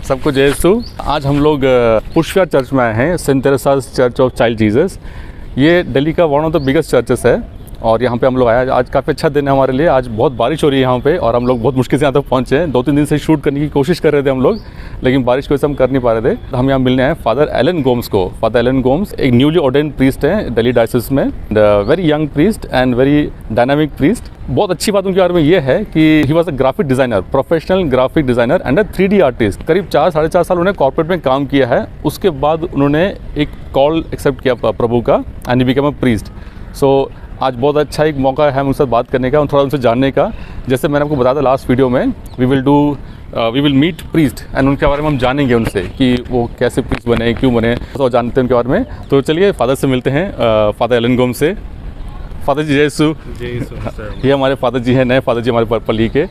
सबको जय यीशु। आज हम लोग पुष्कर चर्च में आए हैं, saint Teresa's church of child Jesus. ये दिल्ली का one of the biggest churches है और यहाँ पे हम लोग आए। आज काफ़ी अच्छा दिन है हमारे लिए। आज बहुत बारिश हो रही है यहाँ पे और हम लोग बहुत मुश्किल से यहाँ तक पहुँचे हैं। 2-3 दिन से शूट करने की कोशिश कर रहे थे हम लोग, लेकिन बारिश की वजह से हम कर नहीं पा रहे थे। हम यहाँ मिलने आए फादर एलन गोम्स को। फादर एलन गोम्स एक न्यूली ऑर्डेन्ड प्रीस्ट है दिल्ली डायसिस में, very young priest and very dynamic priest. बहुत अच्छी बात उनके बारे में ये है कि he was a graphic designer, professional graphic designer and a 3D artist. करीब 4-4.5 साल उन्होंने कॉर्पोरेट में काम किया है। उसके बाद उन्होंने एक कॉल एक्सेप्ट किया प्रभु का and he become a priest. So आज बहुत अच्छा एक मौका है उनके साथ बात करने का और थोड़ा उनसे जानने का। जैसे मैंने आपको बताया था लास्ट वीडियो में, we will meet priest and उनके बारे में हम जानेंगे उनसे कि वो कैसे प्रीस्ट बने, क्यों बने, तो जानते हैं उनके बारे में। तो चलिए फादर से मिलते हैं, फादर एलन गोम्स से। फादर जी जय यीशु। ये हमारे फादर जी हैं, नए फादर जी हमारे पल्ली के।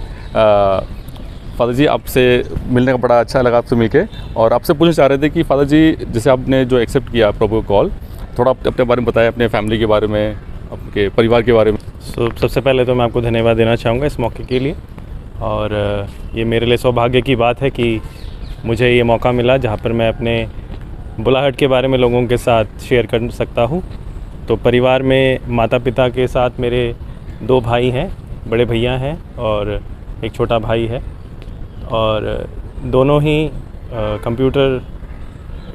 फादर जी आपसे मिलने का बड़ा अच्छा लगा आपसे मिलके, और आपसे पूछना चाह रहे थे कि फादर जी जैसे आपने जो एक्सेप्ट किया प्रभु कॉल, थोड़ा अपने बारे में बताएं, अपने फैमिली के बारे में, आपके परिवार के बारे में। सबसे पहले तो मैं आपको धन्यवाद देना चाहूँगा इस मौके के लिए, और ये मेरे लिए सौभाग्य की बात है कि मुझे ये मौका मिला जहाँ पर मैं अपने बुलाहट के बारे में लोगों के साथ शेयर कर सकता हूँ। तो परिवार में माता पिता के साथ मेरे 2 भाई हैं, बड़े भैया हैं और एक छोटा भाई है, और दोनों ही कंप्यूटर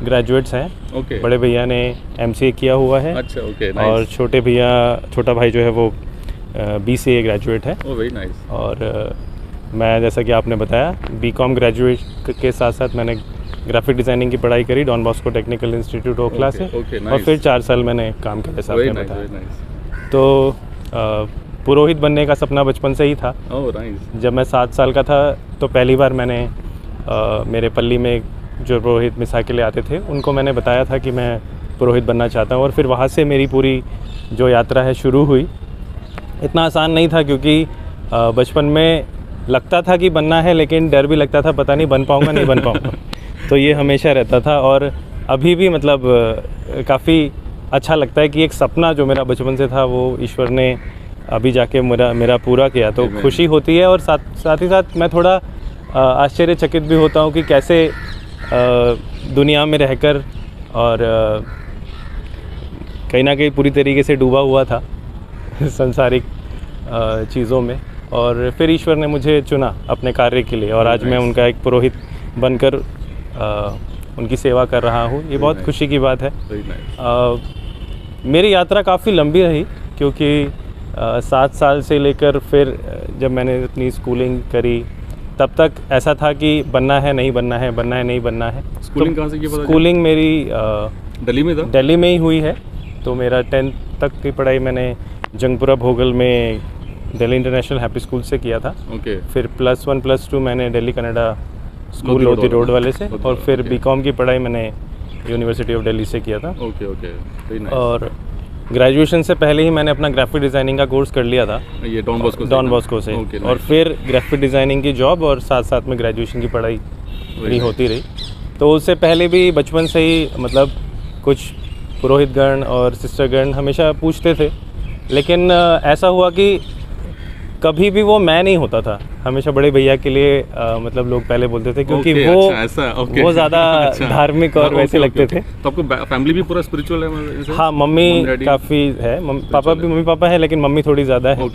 ग्रेजुएट्स हैं। बड़े भैया ने MCA किया हुआ है। अच्छा, और छोटा भाई जो है वो BCA ग्रेजुएट है। Very nice. और मैं जैसा कि आपने बताया BCom ग्रेजुएट के साथ साथ मैंने ग्राफिक डिज़ाइनिंग की पढ़ाई करी Don Bosco technical institute Okhla से। और फिर 4 साल मैंने काम किया, जैसा आपने बताया। तो पुरोहित बनने का सपना बचपन से ही था। जब मैं 7 साल का था तो पहली बार मैंने मेरे पल्ली में जो पुरोहित मिसा के लिए आते थे उनको मैंने बताया था कि मैं पुरोहित बनना चाहता हूँ, और फिर वहाँ से मेरी पूरी जो यात्रा है शुरू हुई। इतना आसान नहीं था क्योंकि बचपन में लगता था कि बनना है, लेकिन डर भी लगता था, पता नहीं बन पाऊँगा नहीं बन पाऊँगा। तो ये हमेशा रहता था, और अभी भी मतलब काफ़ी अच्छा लगता है कि एक सपना जो मेरा बचपन से था वो ईश्वर ने अभी जाके मेरा पूरा किया। तो खुशी होती है, और साथ ही साथ मैं थोड़ा आश्चर्यचकित भी होता हूँ कि कैसे दुनिया में रहकर और कहीं ना कहीं पूरी तरीके से डूबा हुआ था संसारिक चीज़ों में, और फिर ईश्वर ने मुझे चुना अपने कार्य के लिए, और आज मैं उनका एक पुरोहित बनकर उनकी सेवा कर रहा हूँ। ये बहुत खुशी की बात है। मेरी यात्रा काफ़ी लंबी रही, क्योंकि 7 साल से लेकर फिर जब मैंने अपनी स्कूलिंग करी तब तक ऐसा था कि बनना है नहीं बनना है, बनना है नहीं बनना है। स्कूलिंग कहाँ से की? स्कूलिंग मेरी दिल्ली में था? दिल्ली में ही हुई है। तो मेरा 10th तक की पढ़ाई मैंने जंगपुरा भोगल में दिल्ली इंटरनेशनल हैप्पी स्कूल से किया था। फिर +1 +2 मैंने Delhi Canada school Lodhi road वाले से, और फिर BCom की पढ़ाई मैंने यूनिवर्सिटी ऑफ दिल्ली से किया था। और ग्रेजुएशन से पहले ही मैंने अपना ग्राफिक डिज़ाइनिंग का कोर्स कर लिया था, ये डॉन बॉस्को से। और फिर ग्राफिक डिज़ाइनिंग की जॉब और साथ साथ में ग्रेजुएशन की पढ़ाई भी होती रही। तो उससे पहले भी बचपन से ही मतलब कुछ पुरोहितगण और सिस्टरगण हमेशा पूछते थे, लेकिन ऐसा हुआ कि कभी भी वो मैं नहीं होता था। हमेशा बड़े भैया के लिए मतलब लोग पहले बोलते थे, क्योंकि वो ज़्यादा धार्मिक और वैसे लगते थे। तो आपको फैमिली भी पूरा स्पिरिचुअल है? हाँ, मम्मी काफ़ी है, मम्मी पापा है, लेकिन मम्मी थोड़ी ज़्यादा है।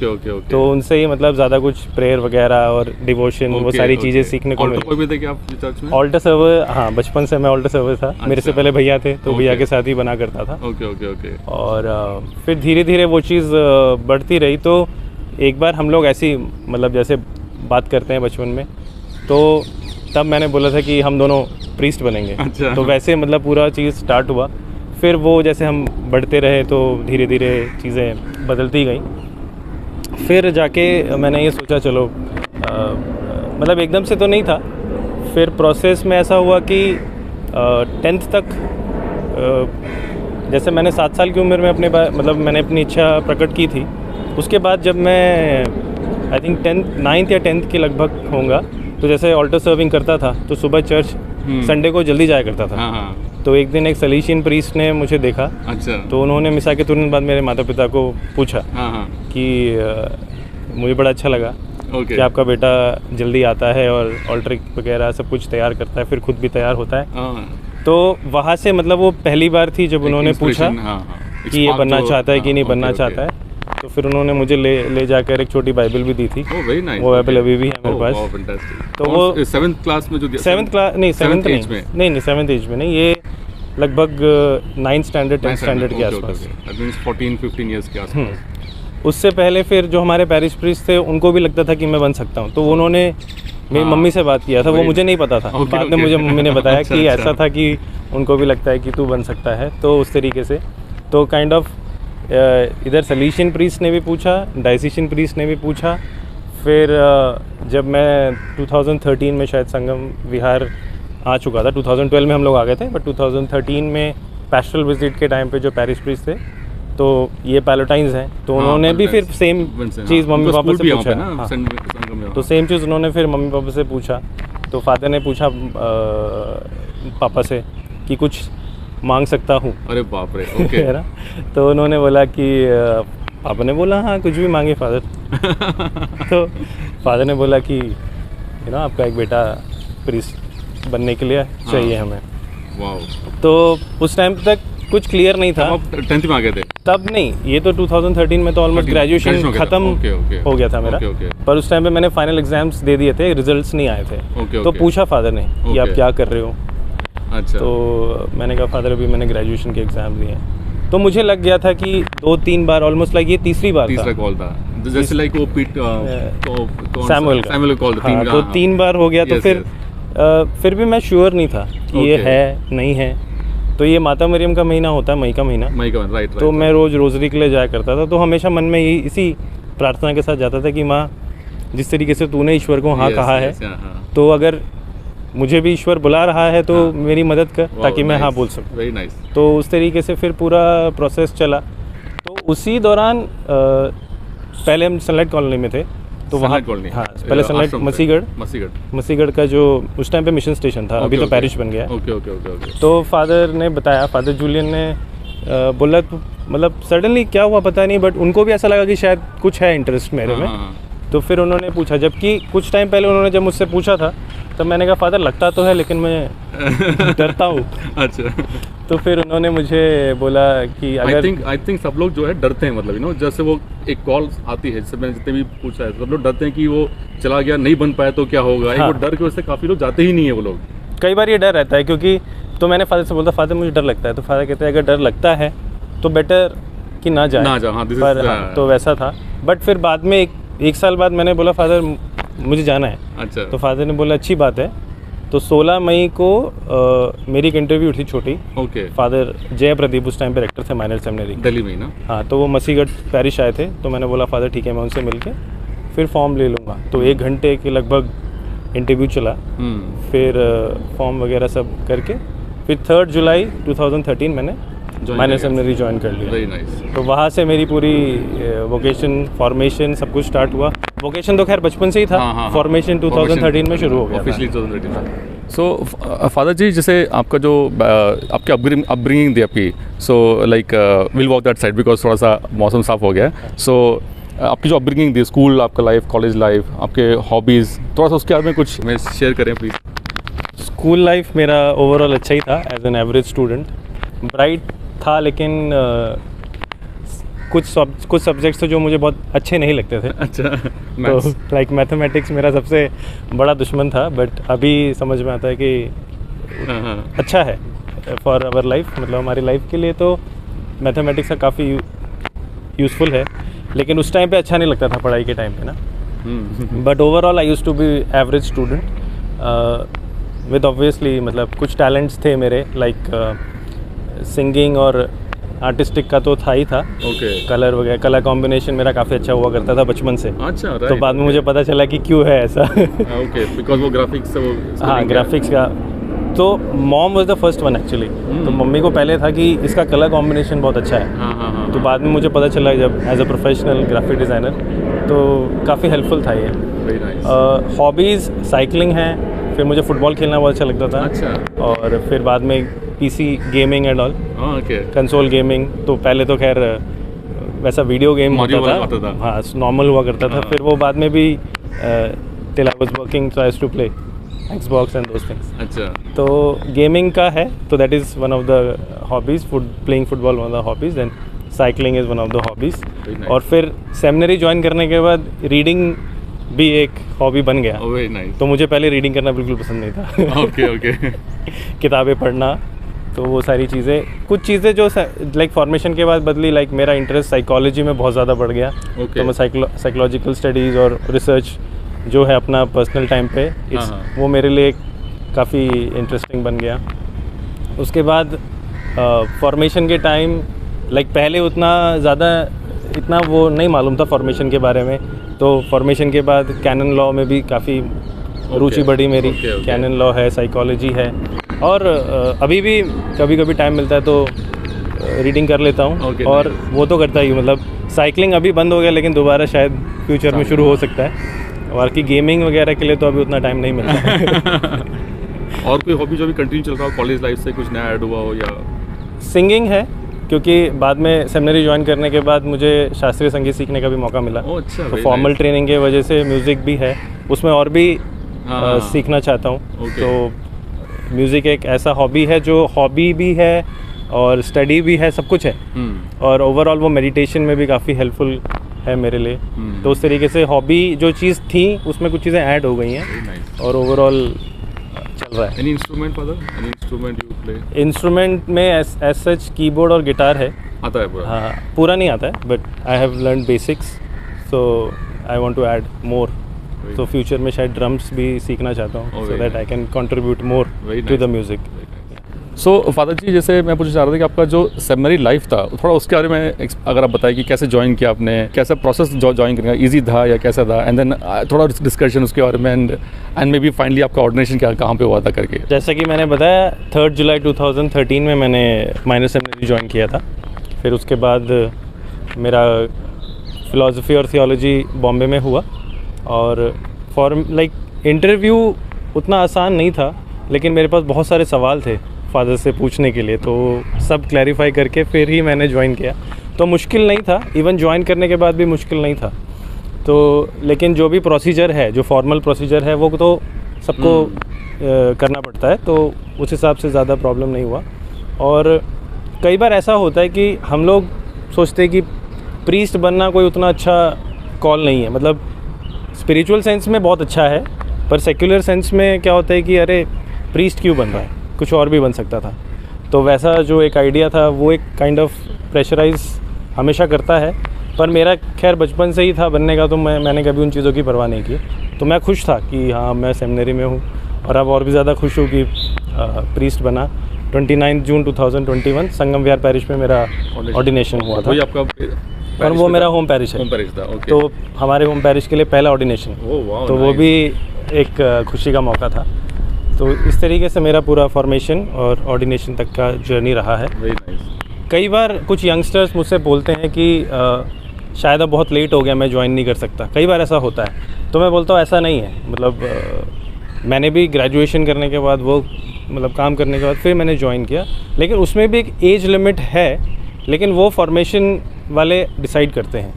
तो उनसे ही मतलब ज़्यादा कुछ प्रेयर वगैरह और डिवोशन वो सारी चीज़ें सीखने को मिली। ऑल्टर सर्वर, हाँ, बचपन से मैं ऑल्टर सर्वर था। मेरे से पहले भैया थे, तो भैया के साथ ही बना करता था। और फिर धीरे धीरे वो चीज़ बढ़ती रही। तो एक बार हम लोग ऐसी मतलब जैसे बात करते हैं बचपन में, तो तब मैंने बोला था कि हम दोनों प्रीस्ट बनेंगे। अच्छा। तो वैसे मतलब पूरा चीज़ स्टार्ट हुआ। फिर वो जैसे हम बढ़ते रहे तो धीरे धीरे चीज़ें बदलती गई। फिर जाके मैंने ये सोचा चलो मतलब एकदम से तो नहीं था। फिर प्रोसेस में ऐसा हुआ कि 10th तक जैसे मैंने 7 साल की उम्र में मतलब मैंने अपनी इच्छा प्रकट की थी। उसके बाद जब मैं आई थिंक 9th या 10th के लगभग होऊंगा, तो जैसे ऑल्टर सर्विंग करता था तो सुबह चर्च संडे को जल्दी जाया करता था। तो एक दिन एक सलीशियन प्रीस्ट ने मुझे देखा। अच्छा। तो उन्होंने मिसा के तुरंत बाद मेरे माता पिता को पूछा कि मुझे बड़ा अच्छा लगा कि आपका बेटा जल्दी आता है और ऑल्ट्रिक वगैरह सब कुछ तैयार करता है, फिर खुद भी तैयार होता है। तो वहाँ से मतलब वो पहली बार थी जब उन्होंने पूछा कि ये बनना चाहता है कि नहीं बनना चाहता है। तो फिर उन्होंने मुझे ले जाकर एक छोटी बाइबल भी दी थी। वो बाइबल अभी भी है मेरे पास। तो वो 7th क्लास में जो 7th क्लास नहीं, 7th नहीं 7th एज में नहीं, ये लगभग 9th स्टैंडर्ड 10th स्टैंडर्ड के आसपास, 14-15 इयर्स के आसपास। उससे पहले फिर जो हमारे पैरिश प्रीस्ट थे उनको भी लगता था कि मैं बन सकता हूँ, तो उन्होंने मेरी मम्मी से बात किया था। वो मुझे नहीं पता था, बाद में मुझे मम्मी ने बताया कि ऐसा था कि उनको भी लगता है कि तू बन सकता है। तो उस तरीके से तो काइंड ऑफ इधर सलीशियन प्रीस्ट ने भी पूछा, डायसिशियन प्रीस्ट ने भी पूछा। फिर जब मैं 2013 में शायद संगम विहार आ चुका था, 2012 में हम लोग आ गए थे, बट 2013 में पैस्टरल विजिट के टाइम पे जो पैरिश प्रीस्ट थे, तो ये पैलेटाइंस हैं, तो उन्होंने भी फिर सेम चीज़ मम्मी पापा से पूछा। तो सेम चीज़ उन्होंने फिर मम्मी पापा से पूछा। तो फादर ने पूछा पापा से कि कुछ मांग सकता हूँ। अरे बाप रे, ओके। है ना। तो उन्होंने बोला कि पापा ने बोला हाँ कुछ भी मांगे फादर। तो फादर ने बोला कि आपका एक बेटा प्रीस्ट बनने के लिए चाहिए हमें। वाह। तो उस टाइम तक कुछ क्लियर नहीं था। आप 10th में आ गए थे तब? नहीं, ये तो 2013 में तो ऑलमोस्ट ग्रेजुएशन खत्म हो गया था मेरा। पर उस टाइम पे मैंने फाइनल एग्जाम्स दे दिए थे, रिजल्ट्स नहीं आए थे। तो पूछा फादर ने कि आप क्या कर रहे हो। अच्छा। तो मैंने कहा फादर अभी मैंने ग्रेजुएशन के एग्ज़ाम दिए हैं। तो मुझे लग गया था कि 2-3 बार ऑलमोस्ट लाइक ये तीसरा कॉल था, जैसे लाइक वो सैमुअल कॉल था। तो 3 बार हो गया। तो फिर भी मैं श्योर नहीं था कि ये है नहीं है। तो ये माता मरियम का महीना होता है, मई का महीना, राइट। तो मैं रोज़ रोज़री के लिए जाया करता था। तो हमेशा मन में इसी प्रार्थना के साथ जाता था कि माँ, जिस तरीके से तूने ईश्वर को हाँ कहा है, तो अगर मुझे भी ईश्वर बुला रहा है तो मेरी मदद कर, ताकि मैं हाँ बोल सकूँ। Very nice. तो उस तरीके से फिर पूरा प्रोसेस चला। तो उसी दौरान पहले हम सनलाइट कॉलोनी में थे, तो वहाँ हाँ पहले सनलाइट मसीगढ़ का जो उस टाइम पे मिशन स्टेशन था, अभी तो पैरिश बन गया है। तो फादर ने बताया, फादर जूलियन ने बोला तो मतलब सडनली क्या हुआ पता नहीं, बट उनको भी ऐसा लगा कि शायद कुछ है इंटरेस्ट मेरे में। तो फिर उन्होंने पूछा, जबकि कुछ टाइम पहले उन्होंने जब मुझसे पूछा था तब मैंने कहा फादर लगता तो है लेकिन मैं डरता हूँ। अच्छा। तो फिर उन्होंने मुझे बोला कि अगर आई थिंक सब लोग जो है डरते हैं, मतलब जैसे वो एक कॉल आती है, जैसे मैंने जितने भी पूछा है, सब लोग डरते हैं कि वो चला गया नहीं बन पाया तो क्या होगा। हाँ। वो डर की वजह से काफ़ी लोग जाते ही नहीं है वो लोग। कई बार ये डर रहता है, क्योंकि तो मैंने फादर से बोलता फादर मुझे डर लगता है। तो फादर कहते हैं अगर डर लगता है तो बेटर कि ना जाए। हाँ, पर तो वैसा था। बट फिर बाद में एक साल बाद मैंने बोला फादर मुझे जाना है। अच्छा। तो फादर ने बोला अच्छी बात है। तो 16 मई को मेरी एक इंटरव्यू थी छोटी। ओके। फादर जय प्रदीप उस टाइम पे रेक्टर थे माइनर सेमिनरी, दिल्ली में ना। हाँ, तो वो मसीगढ़ पैरिश आए थे। तो मैंने बोला फादर ठीक है, मैं उनसे मिलके फिर फॉर्म ले लूँगा। तो 1 घंटे के लगभग इंटरव्यू चला। फिर फॉर्म वगैरह सब करके फिर 3 जुलाई 2013 मैंने माइनर सेमिनरी ज्वाइन कर लिया। Very nice. तो वहाँ से मेरी पूरी वोकेशन फॉर्मेशन सब कुछ स्टार्ट हुआ। वोकेशन तो खैर बचपन से ही था, फॉर्मेशन 2013 में शुरू हो गया ऑफिशियली 2013। सो फादर जी, जैसे आपका जो आपकी अपब्रिंगिंग थी आपकी, so like will walk that side because थोड़ा सा मौसम साफ हो गया। सो आपकी जो अपब्रिंगिंग थी, स्कूल आपका लाइफ, कॉलेज लाइफ, आपके हॉबीज़, थोड़ा सा उसके बारे में कुछ में शेयर करें प्लीज़। स्कूल लाइफ मेरा ओवरऑल अच्छा ही था। As an average student bright था, लेकिन कुछ सब्जेक्ट्स थे जो मुझे बहुत अच्छे नहीं लगते थे। अच्छा। तो लाइक मैथमेटिक्स मेरा सबसे बड़ा दुश्मन था। बट अभी समझ में आता है कि अच्छा है फॉर आवर लाइफ, मतलब हमारी लाइफ के लिए तो मैथमेटिक्स का काफ़ी यूज़फुल है। लेकिन उस टाइम पे अच्छा नहीं लगता था पढ़ाई के टाइम पे ना। But overall I used to be average student with obviously मतलब कुछ टैलेंट्स थे मेरे, लाइक सिंगिंग और आर्टिस्टिक का तो था ही था। कलर वगैरह, कलर कॉम्बिनेशन मेरा काफ़ी अच्छा हुआ करता था बचपन से। अच्छा। तो बाद में मुझे पता चला कि क्यों है ऐसा। ओके, बिकॉज वो ग्राफिक्स से वो हाँ, ग्राफिक्स का। तो mom was the first one actually. तो मम्मी को पहले था कि इसका कलर कॉम्बिनेशन बहुत अच्छा है। तो बाद में मुझे पता चला जब as a professional graphic designer, तो काफ़ी हेल्पफुल था ये। Very nice. हॉबीज़ साइकिलिंग है, फिर मुझे फुटबॉल खेलना बहुत अच्छा लगता था। अच्छा। और फिर बाद में PC gaming and all, console gaming. तो पहले तो खैर वैसा वीडियो गेम होता था, हाँ नॉर्मल हुआ करता था। फिर वो बाद में भी till I was working, so I used to play Xbox and those things. अच्छा, तो गेमिंग का है, तो that is one of the hobbies. Playing football one of the hobbies, then cycling is one of the hobbies. nice. और फिर seminary join करने के बाद रीडिंग भी एक हॉबी बन गया. Very nice. तो मुझे पहले रीडिंग करना बिल्कुल पसंद नहीं था. Okay okay. किताबें पढ़ना, तो वो सारी चीज़ें, कुछ चीज़ें जो लाइक फॉर्मेशन के बाद बदली. लाइक मेरा इंटरेस्ट साइकोलॉजी में बहुत ज़्यादा बढ़ गया. तो मैं साइकोलॉजिकल स्टडीज़ और रिसर्च जो है अपना पर्सनल टाइम पे, वो मेरे लिए काफ़ी इंटरेस्टिंग बन गया. उसके बाद फॉर्मेशन के टाइम लाइक पहले इतना वो नहीं मालूम था फॉर्मेशन के बारे में. तो फॉर्मेशन के बाद कैनन लॉ में भी काफ़ी रुचि बढ़ी मेरी. कैनन लॉ है, साइकोलॉजी है, और अभी भी कभी कभी टाइम मिलता है तो रीडिंग कर लेता हूँ. और वो तो करता ही हूँ. मतलब साइकिलिंग अभी बंद हो गया, लेकिन दोबारा शायद फ्यूचर में शुरू हो सकता है. बाकी गेमिंग वगैरह के लिए तो अभी उतना टाइम नहीं मिलता. और कोई हॉबी जो भी कंटिन्यू चल रहा हो कॉलेज लाइफ से, कुछ नया ऐड हुआ हो? या सिंगिंग है, क्योंकि बाद में सेमिनरी ज्वाइन करने के बाद मुझे शास्त्रीय संगीत सीखने का भी मौका मिला. अच्छा, तो फॉर्मल ट्रेनिंग की वजह से म्यूज़िक भी है उसमें, और भी सीखना चाहता हूँ. तो म्यूज़िक एक ऐसा हॉबी है जो हॉबी भी है और स्टडी भी है, सब कुछ है. और ओवरऑल वो मेडिटेशन में भी काफ़ी हेल्पफुल है मेरे लिए. तो उस तरीके से हॉबी जो चीज़ थी उसमें कुछ चीज़ें ऐड हो गई हैं, और ओवरऑल चल रहा है. Any instrument father? Any instrument you play? Instrument में एज सच कीबोर्ड और गिटार है. आता है पूरा? हाँ, पूरा नहीं आता है, but I have learn basics, so I want to add more. तो फ्यूचर में शायद ड्रम्स भी सीखना चाहता हूँ, so that I can contribute more to the music. So father ji, जैसे मैं पूछना चाह रहा था कि आपका जो सेमिनरी लाइफ था, थोड़ा उसके बारे में अगर आप बताएं कि कैसे ज्वाइन किया आपने, कैसा प्रोसेस ज्वाइन करने का, ईजी था या कैसा था, एंड देन थोड़ा डिस्कशन उसके बारे में, एंड मे बी फाइनली आपका ऑर्डिनेशन कहाँ पे हुआ था करके. जैसा कि मैंने बताया, 3 जुलाई 2013 में मैंने माइनर सेमिनरी ज्वाइन किया था. फिर उसके बाद मेरा फ़िलासफ़ी और थियोलॉजी बॉम्बे में हुआ. और लाइक इंटरव्यू उतना आसान नहीं था, लेकिन मेरे पास बहुत सारे सवाल थे फादर से पूछने के लिए, तो सब क्लैरिफाई करके फिर ही मैंने ज्वाइन किया. तो मुश्किल नहीं था, इवन ज्वाइन करने के बाद भी मुश्किल नहीं था. तो लेकिन जो भी प्रोसीजर है, जो फॉर्मल प्रोसीजर है, वो तो सबको करना पड़ता है, तो उस हिसाब से ज़्यादा प्रॉब्लम नहीं हुआ. और कई बार ऐसा होता है कि हम लोग सोचते हैं कि प्रीस्ट बनना कोई उतना अच्छा कॉल नहीं है. मतलब स्पिरिचुअल सेंस में बहुत अच्छा है, पर सेक्युलर सेंस में क्या होता है कि अरे प्रीस्ट क्यों बन रहा है, कुछ और भी बन सकता था. तो वैसा जो एक आइडिया था, वो एक काइंड ऑफ प्रेशराइज हमेशा करता है. पर मेरा खैर बचपन से ही था बनने का, तो मैंने कभी उन चीज़ों की परवाह नहीं की. तो मैं खुश था कि हाँ, मैं सेमिनरी में हूँ, और अब और भी ज़्यादा खुश हूँ कि प्रीस्ट बना. 29 जून 2021 संगम विहार पैरिश में मेरा ऑर्डिनेशन हुआ था. और वो मेरा होम पैरिश है. तो हमारे होम पैरिश के लिए पहला ऑर्डिनेशन, तो वो भी एक खुशी का मौका था. तो इस तरीके से मेरा पूरा फॉर्मेशन और ऑर्डिनेशन तक का जर्नी रहा है. कई बार कुछ यंगस्टर्स मुझसे बोलते हैं कि शायद अब बहुत लेट हो गया, मैं ज्वाइन नहीं कर सकता. कई बार ऐसा होता है, तो मैं बोलता हूँ ऐसा नहीं है. मतलब मैंने भी ग्रेजुएशन करने के बाद, वो मतलब काम करने के बाद फिर मैंने ज्वाइन किया, लेकिन उसमें भी एक एज लिमिट है, लेकिन वो फॉर्मेशन वाले डिसाइड करते हैं.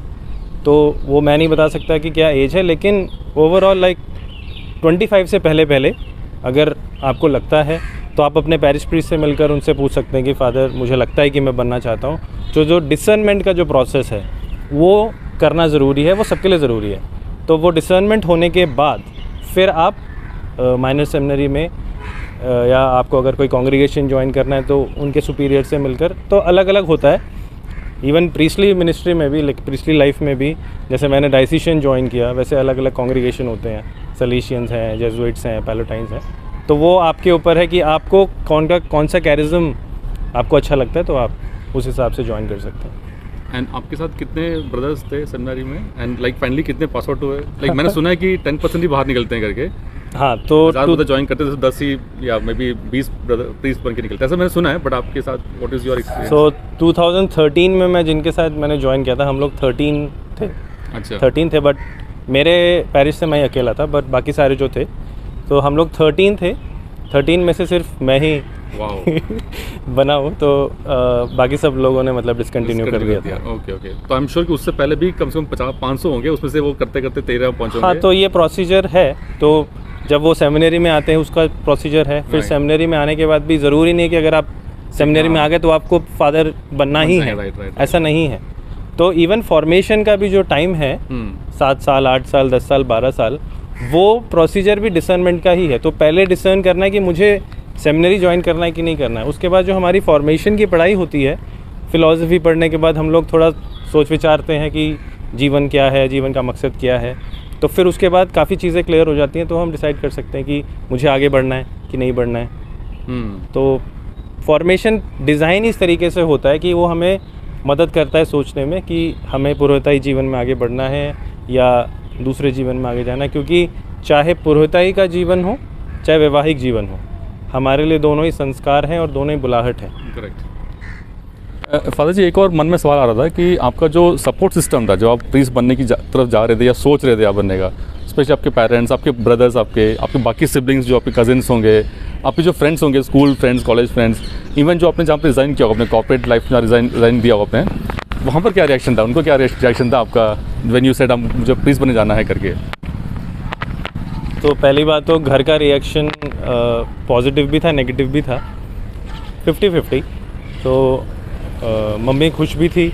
तो वो मैं नहीं बता सकता कि क्या एज है, लेकिन ओवरऑल लाइक 25 से पहले अगर आपको लगता है, तो आप अपने पैरिश प्रीस्ट से मिलकर उनसे पूछ सकते हैं कि फादर, मुझे लगता है कि मैं बनना चाहता हूँ. जो डिसर्नमेंट का जो प्रोसेस है, वो करना ज़रूरी है, वो सबके लिए ज़रूरी है. तो वो डिसर्नमेंट होने के बाद फिर आप माइनर सेमिनरी में या आपको अगर कोई कॉन्ग्रीगेशन ज्वाइन करना है, तो उनके सुपीरियर से मिलकर, तो अलग अलग होता है. इवन प्रीस्टली मिनिस्ट्री में भी, प्रीस्टली लाइफ में भी, जैसे मैंने डायसीशियन ज्वाइन किया, वैसे अलग अलग कॉन्ग्रीगेशन होते हैं. सलीशियंस हैं, जेजुइट्स हैं, पैलोटाइंस हैं. तो वो आपके ऊपर है कि आपको कौन सा कैरिज्म आपको अच्छा लगता है, तो आप उस हिसाब से ज्वाइन कर सकते हैं. एंड आपके साथ कितने ब्रदर्स थे सेमिनरी में, एंड लाइक फाइनली कितने पास आउट हुए? लाइक मैंने सुना है कि 10% ही बाहर निकलते हैं करके. हाँ, तो ज्वाइन करते थे 10 ही या मे बी 20 ब्रदर प्रीस्ट बन के निकलते, ऐसा मैंने सुना है. बट आपके साथ व्हाट इज़ योर एक्सपीरियंस? सो 2013 में मैं जिनके साथ मैंने ज्वाइन किया था, हम लोग 13 थे. अच्छा, 13 थे, बट मेरे पैरिश से मैं अकेला था, बट बाकी सारे जो थे, तो हम लोग 13 थे. 13 में से सिर्फ मैं ही बना हूँ, तो बाकी सब लोगों ने मतलब डिसकंटिन्यू कर दिया था। ओके ओके, तो आई एम श्योर कि उससे पहले भी कम से कम 50-500 होंगे, उसमें से वो करते करते 13 पहुँचोगे। हाँ, तो ये प्रोसीजर है, तो जब वो सेमिनरी में आते हैं उसका प्रोसीजर है। फिर सेमिनरी में आने के बाद भी ज़रूरी नहीं है कि अगर आप सेमिनरी में आ गए तो आपको फादर बनना ही है, ऐसा नहीं है। तो इवन फॉर्मेशन का भी जो टाइम है 7 साल, 8 साल, 10 साल, 12 साल, वो प्रोसीजर भी डिसर्नमेंट का ही है। तो पहले डिसर्न करना है कि मुझे सेमिनरी ज्वाइन करना है कि नहीं करना है। उसके बाद जो हमारी फॉर्मेशन की पढ़ाई होती है, फ़िलासफ़ी पढ़ने के बाद हम लोग थोड़ा सोच विचारते हैं कि जीवन क्या है, जीवन का मकसद क्या है। तो फिर उसके बाद काफ़ी चीज़ें क्लियर हो जाती हैं, तो हम डिसाइड कर सकते हैं कि मुझे आगे बढ़ना है कि नहीं बढ़ना है। तो फॉर्मेशन डिज़ाइन इस तरीके से होता है कि वो हमें मदद करता है सोचने में कि हमें पुरोहिताई जीवन में आगे बढ़ना है या दूसरे जीवन में आगे जाना है। क्योंकि चाहे पुरोहिताई का जीवन हो, चाहे वैवाहिक जीवन हो, हमारे लिए दोनों ही संस्कार हैं और दोनों ही बुलाहट है। करेक्ट। फादर जी, एक और मन में सवाल आ रहा था कि आपका जो सपोर्ट सिस्टम था, जो आप प्रीस्ट बनने की तरफ जा रहे थे या सोच रहे थे आप बनने का, स्पेशली आपके पेरेंट्स, आपके ब्रदर्स, आपके बाकी सिबलिंग्स, जो आपके कजिन्स होंगे, आपके जो फ्रेंड्स होंगे, school friends, college friends, even जो आपने जहाँ पे रिज़ाइन किया हो, अपने कॉर्पोरेट लाइफ में रिज़ाइन दिया हो आपने, वहाँ पर क्या रिएक्शन था, उनको क्या रिएक्शन था आपका व्हेन यू सेड मुझे प्रीस्ट बनने जाना है करके? तो पहली बात तो घर का रिएक्शन पॉजिटिव भी था, नेगेटिव भी था, 50-50। तो मम्मी खुश भी थी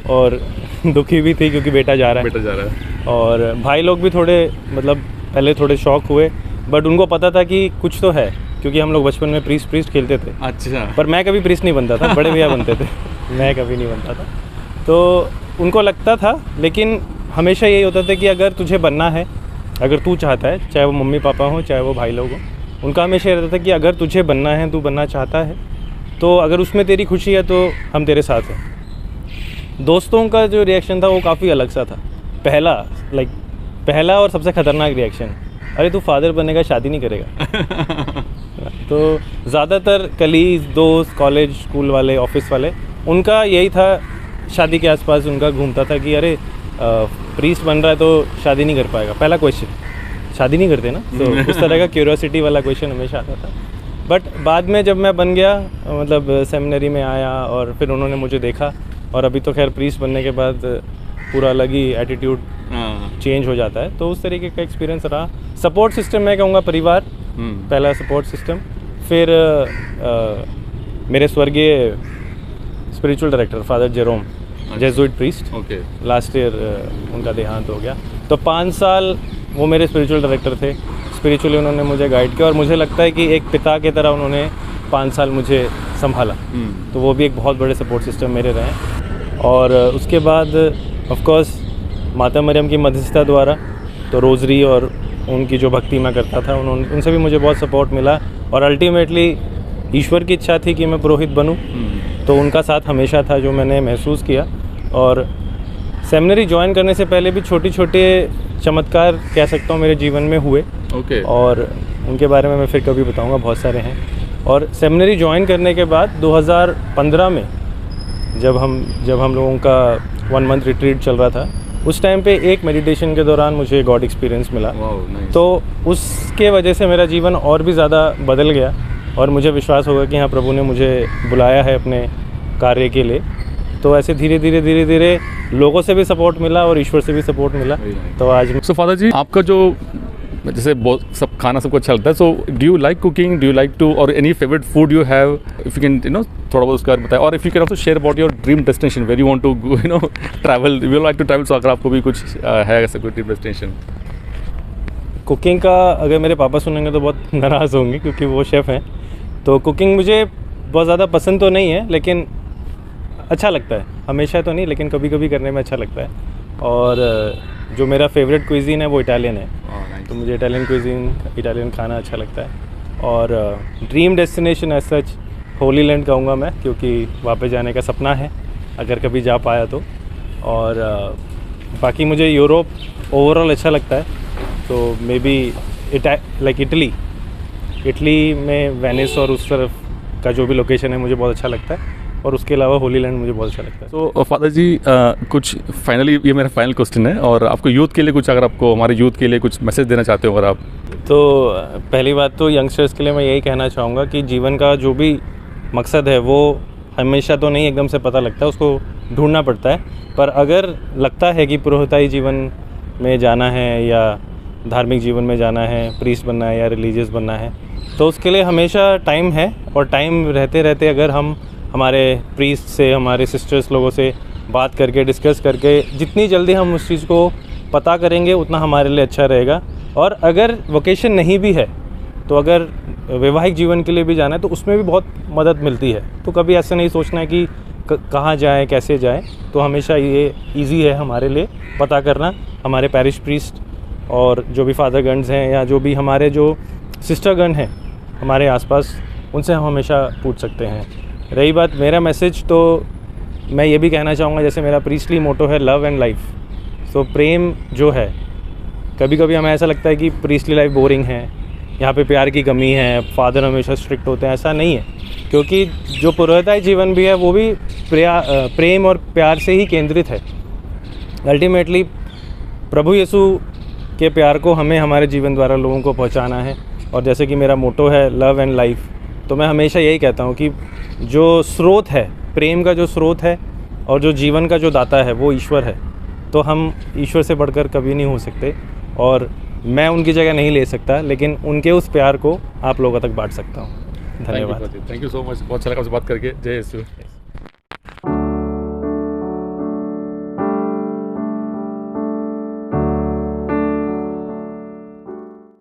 और दुखी भी थी क्योंकि बेटा जा रहा है। और भाई लोग भी थोड़े मतलब पहले थोड़े शॉक हुए, बट उनको पता था कि कुछ तो है, क्योंकि हम लोग बचपन में प्रीस्ट खेलते थे। अच्छा। पर मैं कभी प्रीस्ट नहीं बनता था, बड़े भैया बनते थे, मैं कभी नहीं बनता था। तो उनको लगता था, लेकिन हमेशा यही होता था कि अगर तुझे बनना है, अगर तू चाहता है, चाहे वो मम्मी पापा हों, चाहे वो भाई लोग हों, उनका हमेशा रहता था कि अगर तुझे बनना है, तू बनना चाहता है, तो अगर उसमें तेरी खुशी है तो हम तेरे साथ हैं। दोस्तों का जो रिएक्शन था वो काफ़ी अलग सा था। पहला और सबसे ख़तरनाक रिएक्शन, अरे तू फादर बनेगा, शादी नहीं करेगा। तो ज़्यादातर कलीग, दोस्त, कॉलेज, स्कूल वाले, ऑफिस वाले, उनका यही था, शादी के आसपास उनका घूमता था कि अरे प्रीस्ट बन रहा है तो शादी नहीं कर पाएगा। पहला क्वेश्चन, शादी नहीं करते ना, तो उस तरह का क्यूरियोसिटी वाला क्वेश्चन हमेशा आता था। बट बाद में जब मैं बन गया, मतलब सेमिनरी में आया और फिर उन्होंने मुझे देखा, और अभी तो खैर प्रीस्ट बनने के बाद पूरा अलग ही एटीट्यूड चेंज हो जाता है। तो उस तरीके का एक्सपीरियंस रहा। सपोर्ट सिस्टम मैं कहूँगा परिवार, पहला सपोर्ट सिस्टम। फिर मेरे स्वर्गीय spiritual director father Jerome, Jesuit priest, last year उनका देहांत हो गया। तो 5 साल वो मेरे स्पिरिचुअल डायरेक्टर थे। स्पिरिचुअली उन्होंने मुझे गाइड किया और मुझे लगता है कि एक पिता की तरह उन्होंने 5 साल मुझे संभाला। तो वो भी एक बहुत बड़े सपोर्ट सिस्टम मेरे रहे। और उसके बाद ऑफ कोर्स माता मरियम की मध्यस्थता द्वारा, तो रोज़री और उनकी जो भक्ति मैं करता था, उनसे भी मुझे बहुत सपोर्ट मिला। और अल्टीमेटली ईश्वर की इच्छा थी कि मैं पुरोहित बनूं, तो उनका साथ हमेशा था, जो मैंने महसूस किया। और सेमिनरी ज्वाइन करने से पहले भी छोटे छोटे चमत्कार कह सकता हूँ मेरे जीवन में हुए। और उनके बारे में मैं फिर कभी बताऊँगा, बहुत सारे हैं। और सेमिनरी ज्वाइन करने के बाद 2015 में जब हम लोगों का 1 मंथ रिट्रीट चल रहा था, उस टाइम पे एक मेडिटेशन के दौरान मुझे गॉड एक्सपीरियंस मिला। तो उसके वजह से मेरा जीवन और भी ज़्यादा बदल गया और मुझे विश्वास होगा कि हाँ, प्रभु ने मुझे बुलाया है अपने कार्य के लिए। तो ऐसे धीरे धीरे लोगों से भी सपोर्ट मिला और ईश्वर से भी सपोर्ट मिला। तो आज सो फादर जी, आपका जो जैसे बहुत सब खाना सबको अच्छा लगता है, so do you like cooking, do you like to, और any favourite food you have, if you can थोड़ा बहुत उसका बताएं। और if you can also share about your dream destination where you want to travel, you like to travel. So अगर आपको भी कुछ है ऐसा कोई ड्रीम डेस्टिनेशन। कुकिंग का अगर मेरे पापा सुनेंगे तो बहुत नाराज़ होंगे, क्योंकि वो शेफ़ हैं। तो कुकिंग मुझे बहुत ज़्यादा पसंद तो नहीं है, लेकिन अच्छा लगता है। हमेशा तो नहीं, लेकिन कभी कभी करने में अच्छा लगता है। और जो मेरा फेवरेट क्विज़ीन है वो इटालियन है। तो मुझे इटालियन खाना अच्छा लगता है। और dream destination as such holy land कहूँगा मैं, क्योंकि वहाँ पे जाने का सपना है अगर कभी जा पाया तो। और बाकी मुझे यूरोप ओवरऑल अच्छा लगता है, तो मे बी लाइक इटली में वेनिस और उस तरफ का जो भी लोकेशन है मुझे बहुत अच्छा लगता है। और उसके अलावा होली लैंड मुझे बहुत अच्छा लगता है। तो फादर जी, कुछ फाइनली, ये मेरा फाइनल क्वेश्चन है, और आपको यूथ के लिए कुछ, अगर आपको हमारे यूथ के लिए कुछ मैसेज देना चाहते हो अगर आप, तो पहली बात तो यंगस्टर्स के लिए मैं यही कहना चाहूँगा कि जीवन का जो भी मकसद है वो हमेशा तो नहीं एकदम से पता लगता है, उसको ढूंढना पड़ता है। पर अगर लगता है कि पुरोहिताई जीवन में जाना है या धार्मिक जीवन में जाना है, प्रीस्ट बनना है या रिलीजियस बनना है, तो उसके लिए हमेशा टाइम है। और टाइम रहते रहते अगर हम हमारे प्रीस्ट से, हमारे सिस्टर्स लोगों से बात करके, डिस्कस करके जितनी जल्दी हम उस चीज़ को पता करेंगे उतना हमारे लिए अच्छा रहेगा। और अगर वोकेशन नहीं भी है तो अगर वैवाहिक जीवन के लिए भी जाना है तो उसमें भी बहुत मदद मिलती है। तो कभी ऐसा नहीं सोचना है कि कहाँ जाएँ, कैसे जाएँ। तो हमेशा ये इजी है हमारे लिए पता करना। हमारे पैरिश प्रीस्ट और जो भी फादर गन्स हैं या जो भी हमारे जो सिस्टर गन हैं हमारे आसपास, उनसे हम हमेशा पूछ सकते हैं। रही बात मेरा मैसेज, तो मैं ये भी कहना चाहूँगा, जैसे मेरा प्रीस्टली मोटो है लव एंड लाइफ। सो प्रेम जो है, कभी कभी हमें ऐसा लगता है कि प्रीस्टली लाइफ बोरिंग है, यहाँ पे प्यार की कमी है, फादर हमेशा स्ट्रिक्ट होते हैं। ऐसा नहीं है, क्योंकि जो पुरोहिताई जीवन भी है वो भी प्रेम और प्यार से ही केंद्रित है। अल्टीमेटली प्रभु यीशु के प्यार को हमें हमारे जीवन द्वारा लोगों को पहुँचाना है। और जैसे कि मेरा मोटो है लव एंड लाइफ, तो मैं हमेशा यही कहता हूँ कि जो स्रोत है, प्रेम का जो स्रोत है और जो जीवन का जो दाता है वो ईश्वर है। तो हम ईश्वर से बढ़कर कभी नहीं हो सकते और मैं उनकी जगह नहीं ले सकता, लेकिन उनके उस प्यार को आप लोगों तक बांट सकता हूँ। धन्यवाद। Thank you so much. बहुत अच्छा लगा आपसे बात करके। जय यीशु।